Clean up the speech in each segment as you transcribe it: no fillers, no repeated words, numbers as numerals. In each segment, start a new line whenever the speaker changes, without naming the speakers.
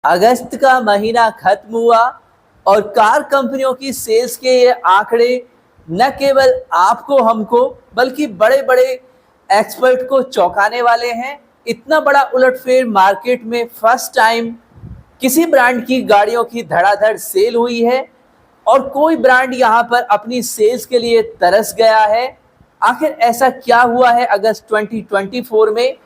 अगस्त का महीना खत्म हुआ और कार कंपनियों की सेल्स के ये आंकड़े न केवल आपको हमको बल्कि बड़े बड़े एक्सपर्ट को चौंकाने वाले हैं। इतना बड़ा उलटफेर मार्केट में फर्स्ट टाइम किसी ब्रांड की गाड़ियों की धड़ाधड़ सेल हुई है और कोई ब्रांड यहां पर अपनी सेल्स के लिए तरस गया है। आखिर ऐसा क्या हुआ है अगस्त 2024 में?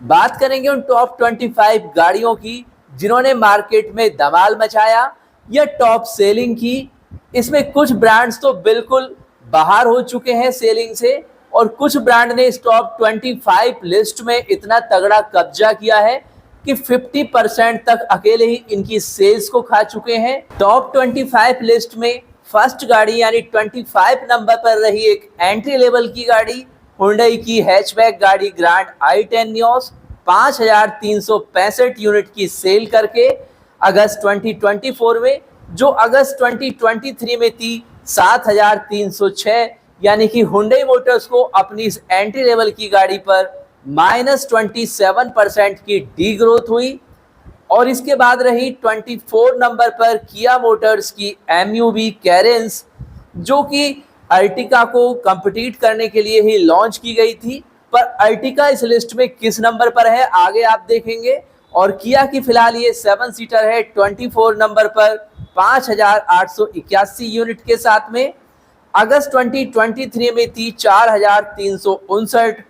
बात करेंगे उन टॉप 25 गाड़ियों की जिन्होंने मार्केट में धमाल मचाया या टॉप सेलिंग की। इसमें कुछ ब्रांड्स तो बिल्कुल बाहर हो चुके हैं सेलिंग से और कुछ ब्रांड ने इस टॉप 25 लिस्ट में इतना तगड़ा कब्जा किया है कि 50% तक अकेले ही इनकी सेल्स को खा चुके हैं। टॉप 25 लिस्ट में फर्स्ट गाड़ी यानी 25 नंबर पर रही एक एंट्री लेवल की गाड़ी हुंडई की हैचबैक गाड़ी ग्रैंड i10 नियोस 5,365 यूनिट की सेल करके अगस्त 2024 में, जो अगस्त 2023 में थी 7,306, यानी कि हुंडई मोटर्स को अपनी इस एंट्री लेवल की गाड़ी पर -27% की डी ग्रोथ हुई। और इसके बाद रही 24 नंबर पर किया मोटर्स की एमयूवी कैरेंस, जो कि अर्टिका को कम्पिटिट करने के लिए ही लॉन्च की गई थी। पर अर्टिका इस लिस्ट में किस नंबर पर है आगे आप देखेंगे। और किया की फिलहाल ये 7 सीटर है 24 नंबर पर 5,881 यूनिट के साथ में। अगस्त 2023 में थी 4,359,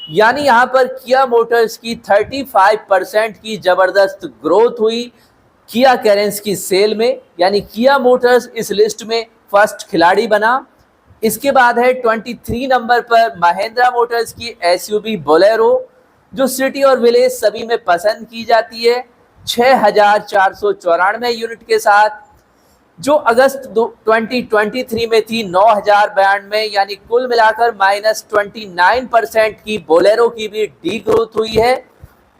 यानी यहाँ पर किया मोटर्स की 35% की जबरदस्त ग्रोथ हुई किया कैरेंस की सेल में, यानी किया मोटर्स इस लिस्ट में फर्स्ट खिलाड़ी बना। इसके बाद है 23 नंबर पर महिंद्रा मोटर्स की एसयूवी बोलेरो, जो सिटी और विलेज सभी में पसंद की जाती है 6,494 यूनिट के साथ, जो अगस्त 2023 में थी 9,092, यानी कुल मिलाकर -29% की बोलेरो की भी डी ग्रोथ हुई है।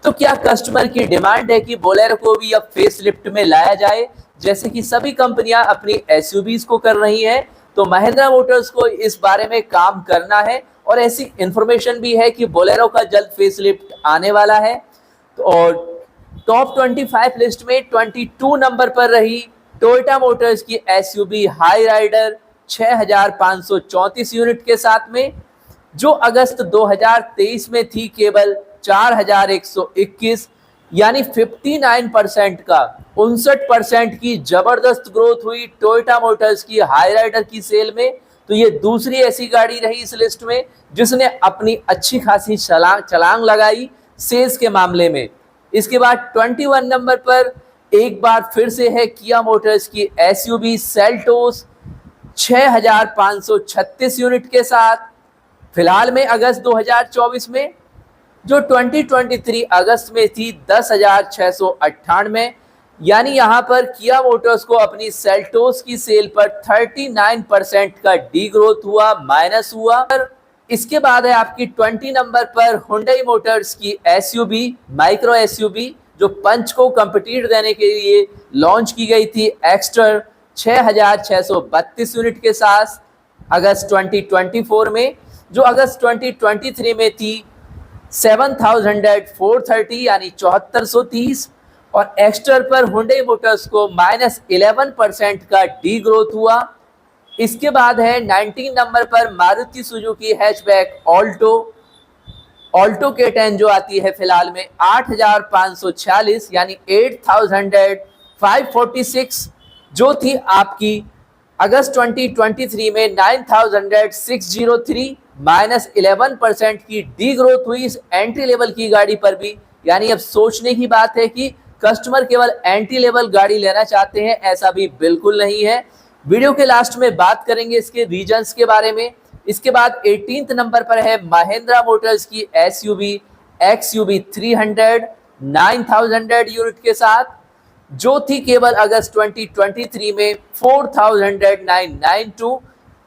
तो क्या कस्टमर की डिमांड है कि बोलेरो को भी अब फेस लिफ्ट में लाया जाए, जैसे कि सभी कंपनियां अपनी एसयूवीज को कर रही हैं? तो महिंद्रा मोटर्स को इस बारे में काम करना है और ऐसी इंफॉर्मेशन भी है कि बोलेरो का जल्द फेस लिफ्ट आने वाला है। तो और टॉप 25 लिस्ट में 22 नंबर पर रही टोयोटा मोटर्स की एसयूवी हाई राइडर 6,534 यूनिट के साथ में, जो अगस्त 2023 में थी केवल 4,121, यानी 59% का 59% की जबरदस्त ग्रोथ हुई टोयोटा मोटर्स की हाई राइडर की सेल में। तो ये दूसरी ऐसी गाड़ी रही इस लिस्ट में जिसने अपनी अच्छी खासी छलांग लगाई सेल्स के मामले में। इसके बाद 21 नंबर पर एक बार फिर से है किया मोटर्स की एसयूवी सेल्टोस 6,536 यूनिट के साथ। फिलहाल में अगस्त 2024 में, जो 2023 अगस्त में थी 10,698, यानी यहां पर किया मोटर्स को अपनी सेल्टोस की सेल पर 39% का डी ग्रोथ हुआ, माइनस हुआ। इसके बाद है आपकी 20 नंबर पर हुंडई मोटर्स की एसयूवी माइक्रो एसयूवी, जो पंच को कम्पिटिट देने के लिए लॉन्च की गई थी एक्स्टर 6,632 यूनिट के साथ अगस्त 2024 में, जो अगस्त 2023 में थी 7,430, यानी 7430। और एक्स्टर पर हुंडई मोटर्स को -11% का डी ग्रोथ हुआ। इसके बाद है 19 नंबर पर Maruti Suzuki hatchback Alto K10, जो आती है फिलहाल में 8,546, यानी 8,546, जो थी आपकी अगस्त 2023 में 9,603, -11% की डी ग्रोथ हुई इस एंट्री लेवल की गाड़ी पर भी। यानी अब सोचने की बात है कि कस्टमर केवल एंट्री लेवल गाड़ी लेना चाहते हैं, ऐसा भी बिल्कुल नहीं है। वीडियो के लास्ट में बात करेंगे इसके रीजंस के बारे में। इसके बाद 18 नंबर पर है महिंद्रा मोटर्स की एसयूवी XUV 300 9,000 यूनिट के साथ, जो थी केवल अगस्त 2023 में 4,992,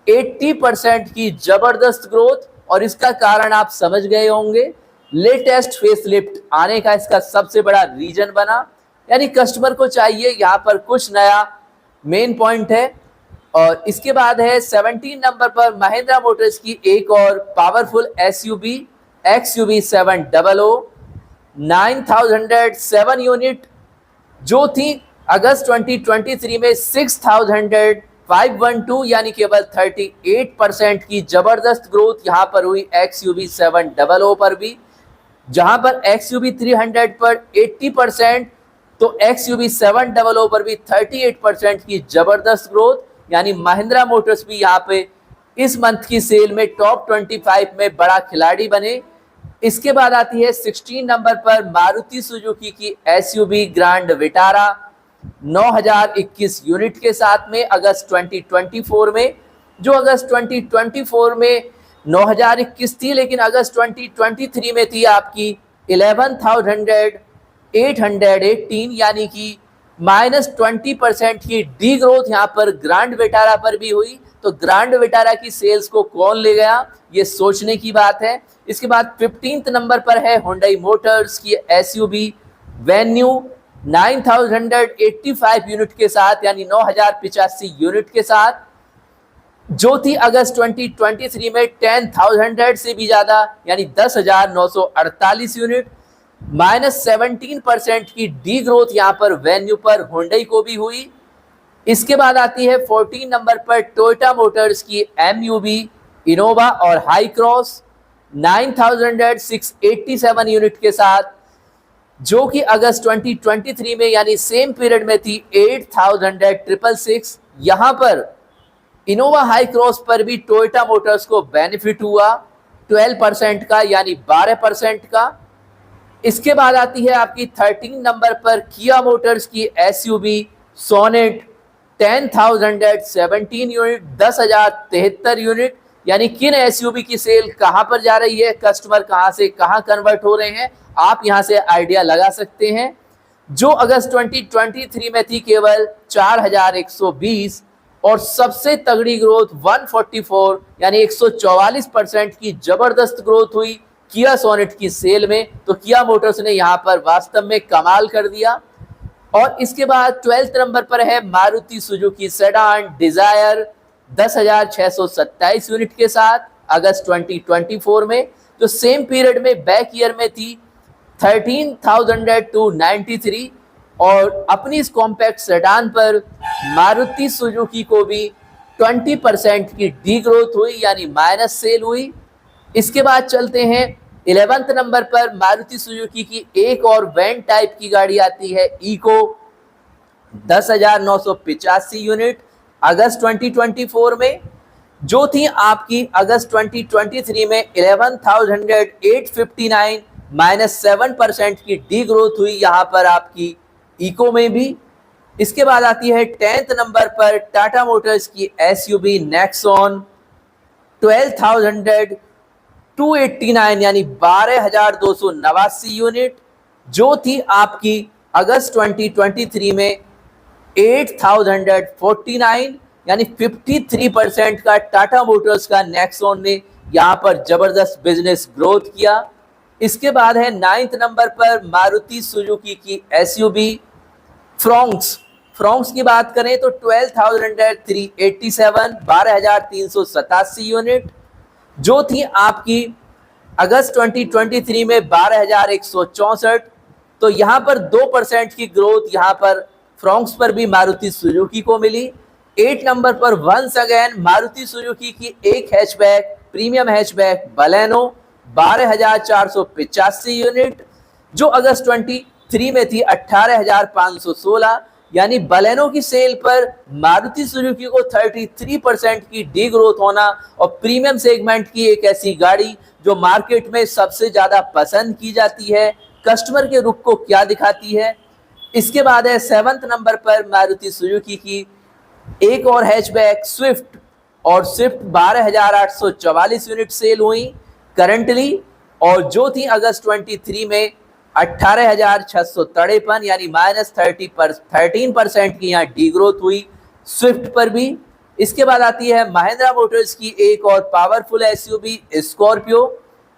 80% की जबरदस्त ग्रोथ। और इसका कारण आप समझ गए होंगे, लेटेस्ट फेसलिफ्ट आने का इसका सबसे बड़ा रीजन बना। यानी कस्टमर को चाहिए यहाँ पर कुछ नया, मेन पॉइंट है। और इसके बाद है 17 नंबर पर महिंद्रा मोटर्स की एक और पावरफुल एसयूवी XUV 700 9,007 यूनिट, जो थी अगस्त 2023 में 6,512 यानी केवल 38% की जबरदस्त ग्रोथ यहां पर हुई XUV 700 पर भी, जहां पर XUV 300 पर 80%, तो XUV 700 पर भी 38% की जबरदस्त ग्रोथ, यानी महिंद्रा मोटर्स भी यहाँ पे इस मंथ की सेल में टॉप 25 में बड़ा खिलाड़ी बने। इसके बाद आती है 16 नंबर पर मारुति सुजुकी की SUV ग्रैंड विटारा 9021 यूनिट के साथ में अगस्त 2024 में, जो अगस्त 2024 में 9021 थी, लेकिन अगस्त 2023 में थी आपकी 11,818, यानी कि -20% की डी ग्रोथ यहाँ पर ग्रैंड विटारा पर भी हुई। तो ग्रैंड विटारा की सेल्स को कौन ले गया, ये सोचने की बात है। इसके बाद 15th नंबर पर है हुंडई मोटर्स की SUV वेन्यू 9,185 यूनिट के साथ, यानी 9,085 यूनिट के साथ, जो थी अगस्त 2023 में 10,000 से भी ज्यादा, यानी 10,948 यूनिट। -17% की डी ग्रोथ यहाँ पर वेन्यू पर हुंडई को भी हुई। इसके बाद आती है 14 नंबर पर टोयोटा मोटर्स की MUV इनोवा और हाई क्रॉस 9,687 यूनिट के साथ, जो कि अगस्त 2023 में यानी सेम पीरियड में थी 8,666। यहाँ पर इनोवा हाई क्रॉस पर भी टोयोटा मोटर्स को बेनिफिट हुआ 12% का, यानी 12% का। इसके बाद आती है आपकी 13 नंबर पर किया मोटर्स की SUV सोनेट 10,017 यूनिट, 10,073 यूनिट, यानी किन SUV की सेल कहां पर जा रही है, कस्टमर कहां से कहां कन्वर्ट हो रहे हैं, आप यहां से आइडिया लगा सकते हैं। जो अगस्त 2023 में थी केवल 4,120 और सबसे तगड़ी ग्रोथ 144 यानी 144% की जबरदस्त ग्रोथ हुई किया सोनेट की सेल में। तो किया मोटर्स ने यहां पर वास्तव में कमाल कर दिया। और इसके बाद 12th नंबर पर है Maruti Suzuki sedan Dzire 10,627 unit के साथ अगस्त 2024 में, जो सेम पीरियड में बैक ईयर में थी 13,293। और अपनी इस कॉम्पैक्ट सेडान पर मारुति सुजुकी को भी 20% की डी ग्रोथ हुई, यानी माइनस सेल हुई। इसके बाद चलते हैं 11th नंबर पर मारुति सुजुकी की एक और वैन टाइप की गाड़ी आती है इको 10,985 यूनिट अगस्त 2024 में, जो थी आपकी अगस्त 2023 में 11,859 -7% की डी ग्रोथ हुई यहाँ पर आपकी इको में भी। इसके बाद आती है 10th नंबर पर टाटा मोटर्स की SUV नेक्सॉन 12,289 यानी 12,289 यूनिट, जो थी आपकी अगस्त 2023 में 8,049 यानी 53% का टाटा मोटर्स का नेक्सॉन ने यहाँ पर जबरदस्त बिजनेस ग्रोथ किया। इसके बाद है 9th नंबर पर मारुति सुजुकी की SUV फ्रोंक्स की बात करें तो 12,387 12,387 यूनिट, जो थी आपकी अगस्त 2023 में 12,164। तो यहाँ पर 2% की ग्रोथ यहाँ पर फ्रोंक्स पर भी मारुति सुजुकी को मिली। 8 नंबर पर वंस अगेन मारुति सुजुकी की एक hatchback premium hatchback Baleno 12,485 unit, जो अगस्त 23 में थी 18,516, यानी बलेनो की सेल पर मारुति सुजुकी को 33% की डी ग्रोथ होना और प्रीमियम सेगमेंट की एक ऐसी गाड़ी जो मार्केट में सबसे ज्यादा पसंद की जाती है, कस्टमर के रुख को क्या दिखाती है। इसके बाद है 7th नंबर पर मारुति सुजुकी की एक और हैचबैक स्विफ्ट, और स्विफ्ट 12,844 यूनिट सेल हुई करंटली, और जो थी अगस्त 23 में 18,653 यानी -13% की यहाँ डी ग्रोथ हुई स्विफ्ट पर भी। इसके बाद आती है महिंद्रा मोटर्स की एक और powerful SUV Scorpio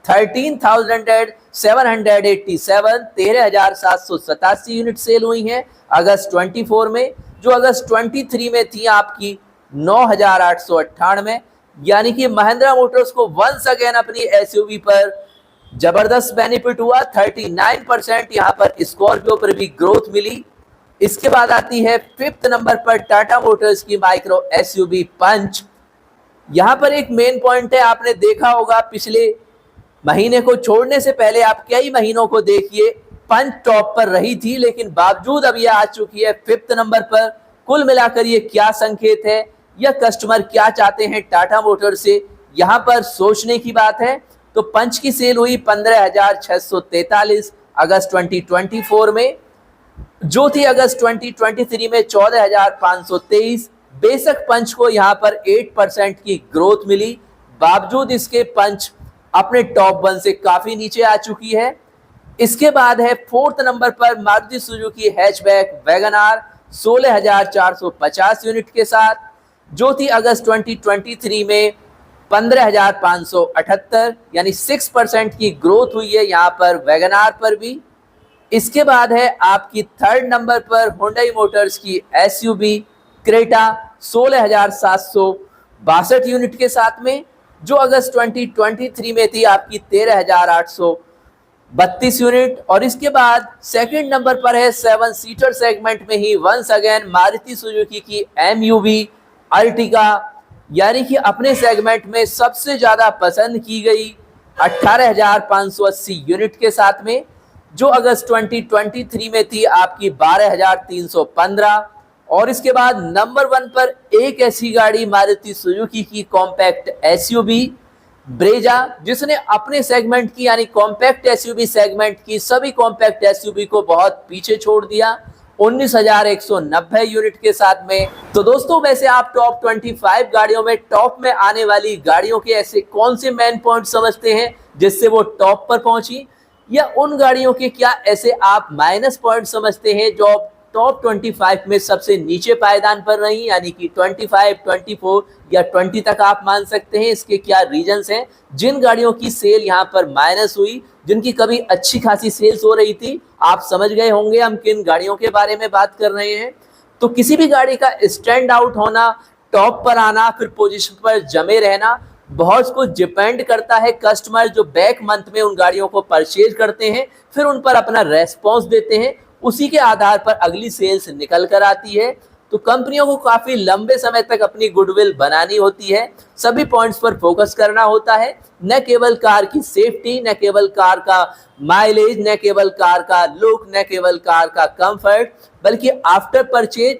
13,787 13,787 unit sale हुई हैं अगस्त 24 में, जो अगस्त 23 में थी आपकी 9,898, यानी कि महिंद्रा मोटर्स को वंस अगेन अपनी SUV पर जबरदस्त बेनिफिट हुआ। 39% यहाँ पर स्कॉर्पियो पर भी ग्रोथ मिली। इसके बाद आती है 5th नंबर पर टाटा मोटर्स की माइक्रो एसयूवी पंच। यहाँ पर एक मेन पॉइंट है, आपने देखा होगा पिछले महीने को छोड़ने से पहले आप कई महीनों को देखिए पंच टॉप पर रही थी, लेकिन बावजूद अब यह आ चुकी है 5th नंबर पर। कुल मिलाकर ये क्या संकेत है या कस्टमर क्या चाहते हैं टाटा मोटर्स से, यहाँ पर सोचने की बात है। तो पंच की सेल हुई 15,643 अगस्त 2024 में, जो थी अगस्त 2023 में 14,523। बेशक पंच को यहाँ पर 8% की ग्रोथ मिली, बावजूद इसके पंच अपने टॉप 1 से काफी नीचे आ चुकी है। इसके बाद है 4th नंबर पर Maruti Suzuki hatchback Wagon R 16,450 unit के साथ, जो थी अगस्त 2023 में 15,578, यानी 6% की ग्रोथ हुई है यहाँ पर वैगन आर पर भी। इसके बाद है आपकी 3rd नंबर पर हुंडई मोटर्स की एसयूवी क्रेटा 16,762 यूनिट के साथ में, जो अगस्त 2023 में थी आपकी 13,832 यूनिट। और इसके बाद 2nd नंबर पर है 7 सीटर सेगमेंट में ही वंस अगेन मारुति सुजुकी की एमयूवी अर्टिगा, यानी कि अपने सेगमेंट में सबसे ज्यादा पसंद की गई 18,580 यूनिट के साथ में, जो अगस्त 2023 में थी आपकी 12,315। और इसके बाद नंबर 1 पर एक ऐसी गाड़ी मारुति सुजुकी की कॉम्पैक्ट एसयूवी ब्रेजा, जिसने अपने सेगमेंट की यानी कॉम्पैक्ट एसयूवी सेगमेंट की सभी कॉम्पैक्ट एसयूवी को बहुत पीछे छोड़ दिया 19,190 यूनिट के साथ में। तो दोस्तों, वैसे आप टॉप 25 गाड़ियों में टॉप में आने वाली गाड़ियों के ऐसे कौन से मेन पॉइंट समझते हैं जिससे वो टॉप पर पहुंची, या उन गाड़ियों के क्या ऐसे आप माइनस पॉइंट समझते हैं जो टॉप 25 में सबसे नीचे पायदान पर रही, यानी कि 25, 24 या 20 तक आप मान सकते हैं। इसके क्या रीजंस हैं, जिन गाड़ियों की सेल यहाँ पर माइनस हुई, जिनकी कभी अच्छी खासी सेल्स हो रही थी, आप समझ गए होंगे हम किन गाड़ियों के बारे में बात कर रहे हैं। तो किसी भी गाड़ी का स्टैंड आउट होना, टॉप पर आना, फिर पोजीशन पर जमे रहना, बहुत कुछ डिपेंड करता है कस्टमर जो बैक मंथ में उन गाड़ियों को परचेज करते हैं, फिर उन पर अपना रेस्पॉन्स देते हैं, उसी के आधार पर अगली सेल्स निकल कर आती है। तो कंपनियों को काफी लंबे समय तक अपनी गुडविल बनानी होती है, सभी पॉइंट्स पर फोकस करना होता है, न केवल कार की सेफ्टी, न केवल कार का माइलेज, न केवल कार का लुक, न केवल कार का कंफर्ट, बल्कि आफ्टर परचेज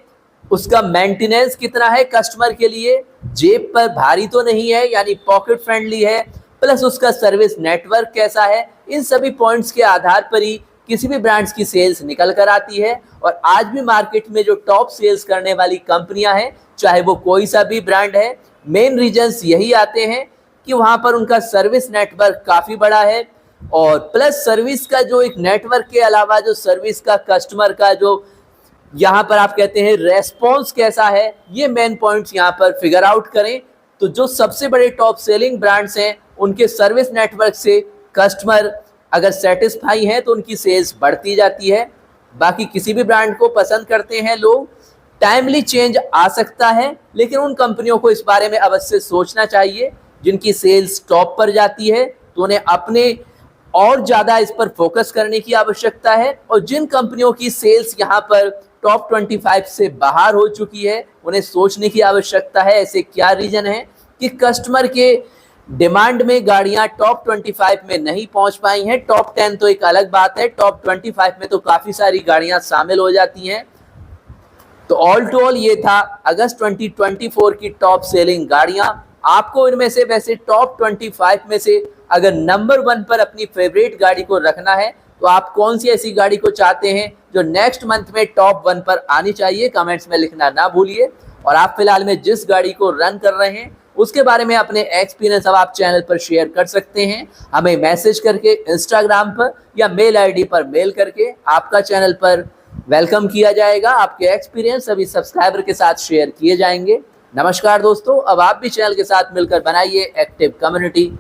उसका मेंटेनेंस कितना है कस्टमर के लिए, जेब पर भारी तो नहीं है यानी पॉकेट फ्रेंडली है, प्लस उसका सर्विस नेटवर्क कैसा है। इन सभी पॉइंट्स के आधार पर ही किसी भी ब्रांड्स की सेल्स निकल कर आती है। और आज भी मार्केट में जो टॉप सेल्स करने वाली कंपनियां हैं, चाहे वो कोई सा भी ब्रांड है, मेन रीजंस यही आते हैं कि वहां पर उनका सर्विस नेटवर्क काफी बड़ा है, और प्लस सर्विस का जो एक नेटवर्क के अलावा जो सर्विस का कस्टमर का जो यहाँ पर आप कहते हैं रेस्पॉन्स कैसा है, ये मेन पॉइंट्स यहाँ पर फिगर आउट करें। तो जो सबसे बड़े टॉप सेलिंग ब्रांड्स हैं, उनके सर्विस नेटवर्क से कस्टमर अगर सेटिस्फाई है तो उनकी सेल्स बढ़ती जाती है। बाकी किसी भी ब्रांड को पसंद करते हैं लोग, टाइमली चेंज आ सकता है, लेकिन उन कंपनियों को इस बारे में अवश्य सोचना चाहिए जिनकी सेल्स टॉप पर जाती है, तो उन्हें अपने और ज़्यादा इस पर फोकस करने की आवश्यकता है। और जिन कंपनियों की सेल्स यहाँ पर टॉप 25 से बाहर हो चुकी है, उन्हें सोचने की आवश्यकता है ऐसे क्या रीजन है कि कस्टमर के डिमांड में गाड़ियां टॉप 25 में नहीं पहुंच पाई हैं। टॉप 10 तो एक अलग बात है, टॉप 25 में तो काफ़ी सारी गाड़ियां शामिल हो जाती हैं। तो ऑल टू ऑल ये था अगस्त 2024 की टॉप सेलिंग गाड़ियां। आपको इनमें से वैसे टॉप 25 में से अगर नंबर 1 पर अपनी फेवरेट गाड़ी को रखना है, तो आप कौन सी ऐसी गाड़ी को चाहते हैं जो नेक्स्ट मंथ में टॉप 1 पर आनी चाहिए, कमेंट्स में लिखना ना भूलिए। और आप फिलहाल में जिस गाड़ी को रन कर रहे हैं उसके बारे में अपने एक्सपीरियंस अब आप चैनल पर शेयर कर सकते हैं, हमें मैसेज करके, इंस्टाग्राम पर या मेल आईडी पर मेल करके आपका चैनल पर वेलकम किया जाएगा। आपके एक्सपीरियंस सभी सब्सक्राइबर के साथ शेयर किए जाएंगे। नमस्कार दोस्तों, अब आप भी चैनल के साथ मिलकर बनाइए एक्टिव कम्युनिटी।